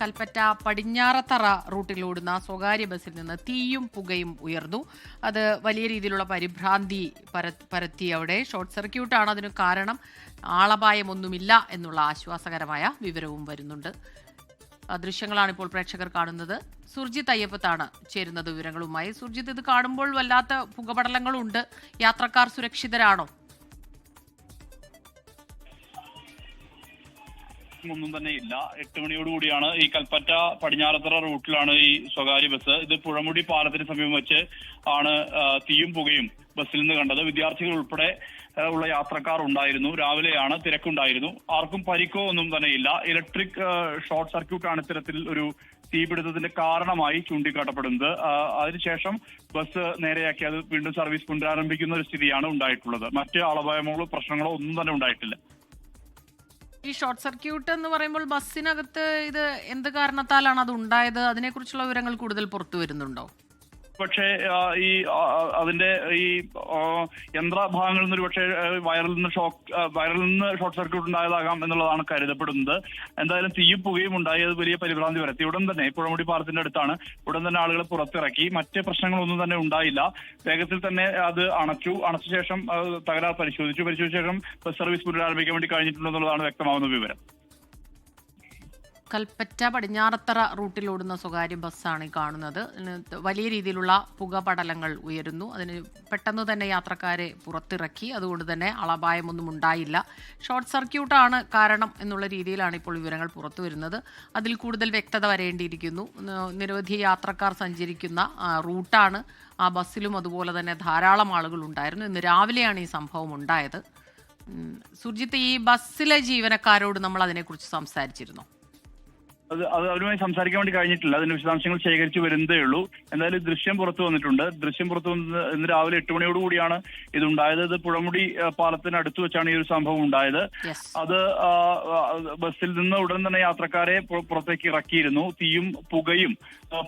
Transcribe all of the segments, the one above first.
കൽപ്പറ്റ പടിഞ്ഞാറത്തറ റൂട്ടിലോടുന്ന സ്വകാര്യ ബസ്സിൽ നിന്ന് തീയും പുകയും ഉയർന്നു. അത് വലിയ രീതിയിലുള്ള പരിഭ്രാന്തി പരത്തി. അവിടെ ഷോർട്ട് സർക്യൂട്ടാണ് അതിന് കാരണം. ആളപായമൊന്നുമില്ല എന്നുള്ള ആശ്വാസകരമായ വിവരവും വരുന്നുണ്ട്. ദൃശ്യങ്ങളാണ് ഇപ്പോൾ പ്രേക്ഷകർ കാണുന്നത്. സുർജിത്ത് അയ്യപ്പത്താണ് ചേരുന്നത് വിവരങ്ങളുമായി. സുർജിത്ത്, ഇത് കാണുമ്പോൾ വല്ലാത്ത പുകപടലങ്ങളുണ്ട്. യാത്രക്കാർ സുരക്ഷിതരാണോ? ഒന്നും തന്നെ ഇല്ല. 8 മണിയോടുകൂടിയാണ് ഈ കൽപ്പറ്റ പടിഞ്ഞാറത്തറ റൂട്ടിലാണ് ഈ സ്വകാര്യ ബസ്. ഇത് പുഴമുടി പാലത്തിന് സമീപം വെച്ച് ആണ് തീയും പുകയും ബസ്സിൽ നിന്ന് കണ്ടത്. വിദ്യാർത്ഥികൾ ഉൾപ്പെടെ ഉള്ള യാത്രക്കാർ ഉണ്ടായിരുന്നു. രാവിലെയാണ്, തിരക്കുണ്ടായിരുന്നു. ആർക്കും പരിക്കോ ഒന്നും തന്നെ ഇല്ല. ഇലക്ട്രിക് ഷോർട്ട് സർക്യൂട്ടാണ് ഇത്തരത്തിൽ ഒരു തീപിടുത്തത്തിന്റെ കാരണമായി ചൂണ്ടിക്കാട്ടപ്പെടുന്നത്. അതിനുശേഷം ബസ് നേരെയാക്കി അത് വീണ്ടും സർവീസ് പുനരാരംഭിക്കുന്ന ഒരു സ്ഥിതിയാണ് ഉണ്ടായിട്ടുള്ളത്. മറ്റ് ആളപായമോ പ്രശ്നങ്ങളോ ഒന്നും തന്നെ ഉണ്ടായിട്ടില്ല. ഈ ഷോർട്ട് സർക്യൂട്ട് എന്ന് പറയുമ്പോൾ ബസ്സിനകത്ത് ഇത് എന്ത് കാരണത്താലാണ് അത് ഉണ്ടായത്? അതിനെക്കുറിച്ചുള്ള വിവരങ്ങൾ കൂടുതൽ പുറത്തു വരുന്നുണ്ടോ? പക്ഷേ അതിന്റെ ഈ യന്ത്രഭാഗങ്ങളിൽ നിന്ന് പക്ഷേ വയറിൽ നിന്ന് ഷോർട്ട് സർക്യൂട്ട് ഉണ്ടായതാകാം എന്നുള്ളതാണ് കരുതപ്പെടുന്നത്. എന്തായാലും തീയും പുകയും ഉണ്ടായി. അത് വലിയ പരിഭ്രാന്തി പരത്തി. ഉടൻ തന്നെ പുഴമുടി പാലത്തിന്റെ അടുത്താണ്. ഉടൻ തന്നെ ആളുകളെ പുറത്തിറക്കി. മറ്റ് പ്രശ്നങ്ങളൊന്നും തന്നെ ഉണ്ടായില്ല. വേഗത്തിൽ തന്നെ അത് അണച്ച ശേഷം തകരാർ പരിശോധിച്ച ശേഷം ബസ് സർവീസ് പുനരാരംഭിക്കാൻ വേണ്ടി കഴിഞ്ഞിട്ടുണ്ടെന്നുള്ളതാണ് വ്യക്തമാവുന്ന വിവരം. കൽപ്പറ്റ പടിഞ്ഞാറത്തറ റൂട്ടിലോടുന്ന സ്വകാര്യ ബസ്സാണ് ഈ കാണുന്നത്. വലിയ രീതിയിലുള്ള പുകപടലങ്ങൾ ഉയരുന്നു. അതിന് പെട്ടെന്ന് തന്നെ യാത്രക്കാരെ പുറത്തിറക്കി. അതുകൊണ്ട് തന്നെ ആളപായമൊന്നും ഉണ്ടായില്ല. ഷോർട്ട് സർക്യൂട്ടാണ് കാരണം എന്നുള്ള രീതിയിലാണ് ഇപ്പോൾ വിവരങ്ങൾ പുറത്തു വരുന്നത്. അതിൽ കൂടുതൽ വ്യക്തത വരേണ്ടിയിരിക്കുന്നു. നിരവധി യാത്രക്കാർ സഞ്ചരിക്കുന്ന റൂട്ടാണ്. ആ ബസ്സിലും അതുപോലെ തന്നെ ധാരാളം ആളുകൾ ഉണ്ടായിരുന്നു. ഇന്ന് രാവിലെയാണ് ഈ സംഭവം ഉണ്ടായത്. സുർജിത്ത്, ഈ ബസ്സിലെ ജീവനക്കാരോട് നമ്മൾ അതിനെക്കുറിച്ച് സംസാരിച്ചിരുന്നു. അത് അവരുമായി സംസാരിക്കാൻ വേണ്ടി കഴിഞ്ഞിട്ടില്ല. അതിന്റെ വിശദാംശങ്ങൾ ശേഖരിച്ചു വരുന്നതേ ഉള്ളൂ. എന്തായാലും ദൃശ്യം പുറത്തു വന്നിട്ടുണ്ട്. ദൃശ്യം പുറത്തു വന്നത് ഇന്ന് രാവിലെ 8 മണിയോടുകൂടിയാണ് ഇതുണ്ടായത്. ഇത് പുഴമുടി പാലത്തിന് അടുത്ത് വെച്ചാണ് ഈ ഒരു സംഭവം ഉണ്ടായത്. അത് ബസ്സിൽ നിന്ന് ഉടൻ തന്നെ യാത്രക്കാരെ പുറത്തേക്ക് ഇറക്കിയിരുന്നു. തീയും പുകയും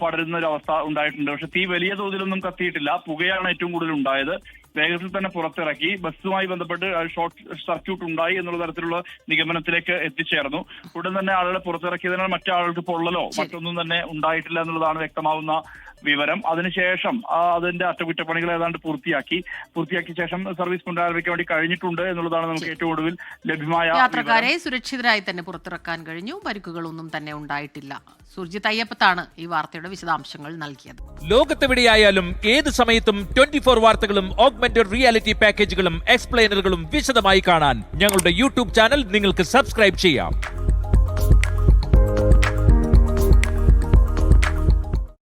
പടരുന്ന ഒരു അവസ്ഥ ഉണ്ടായിട്ടുണ്ട്. പക്ഷെ തീ വലിയ തോതിലൊന്നും കത്തിയിട്ടില്ല. പുകയാണ് ഏറ്റവും കൂടുതൽ ഉണ്ടായത്. വേഗത്തിൽ തന്നെ പുറത്തിറക്കി. ബസ്സുമായി ബന്ധപ്പെട്ട് ഷോർട്ട് സർക്യൂട്ട് ഉണ്ടായി എന്നുള്ള തരത്തിലുള്ള നിഗമനത്തിലേക്ക് എത്തിച്ചേർന്നു. ഉടൻ തന്നെ ആളുകളെ പുറത്തിറക്കിയതിനാൽ മറ്റാളുകൾക്ക് പൊള്ളലോ മറ്റൊന്നും തന്നെ ഉണ്ടായിട്ടില്ല എന്നുള്ളതാണ് വ്യക്തമാവുന്ന വിവരം. അതിനുശേഷം അതിന്റെ അറ്റകുറ്റപ്പണികൾ ഏതാണ്ട് പൂർത്തിയാക്കിയ ശേഷം സർവീസ് പുനരാരംഭിക്കാൻ വേണ്ടി കഴിഞ്ഞിട്ടുണ്ട് എന്നുള്ളതാണ് നമുക്ക് ഏറ്റവും ഒടുവിൽ ലഭ്യമായ. യാത്രക്കാരെ സുരക്ഷിതരായി തന്നെ പുറത്തിറക്കാൻ കഴിഞ്ഞു. പരിക്കുകളൊന്നും തന്നെ ഉണ്ടായിട്ടില്ല. സുർജിത്ത് അയ്യപ്പത്താണ് ഈ വാർത്തയുടെ വിശദാംശങ്ങൾ നൽകിയത്. ലോകത്തെവിടെയായാലും ഏത് സമയത്തും 24 വാർത്തകളും ഓഗ്മെന്റഡ് റിയാലിറ്റി പാക്കേജുകളും എക്സ്പ്ലെയിനറുകളും വിശദമായി കാണാൻ ഞങ്ങളുടെ യൂട്യൂബ് ചാനൽ നിങ്ങൾക്ക് സബ്സ്ക്രൈബ് ചെയ്യാം.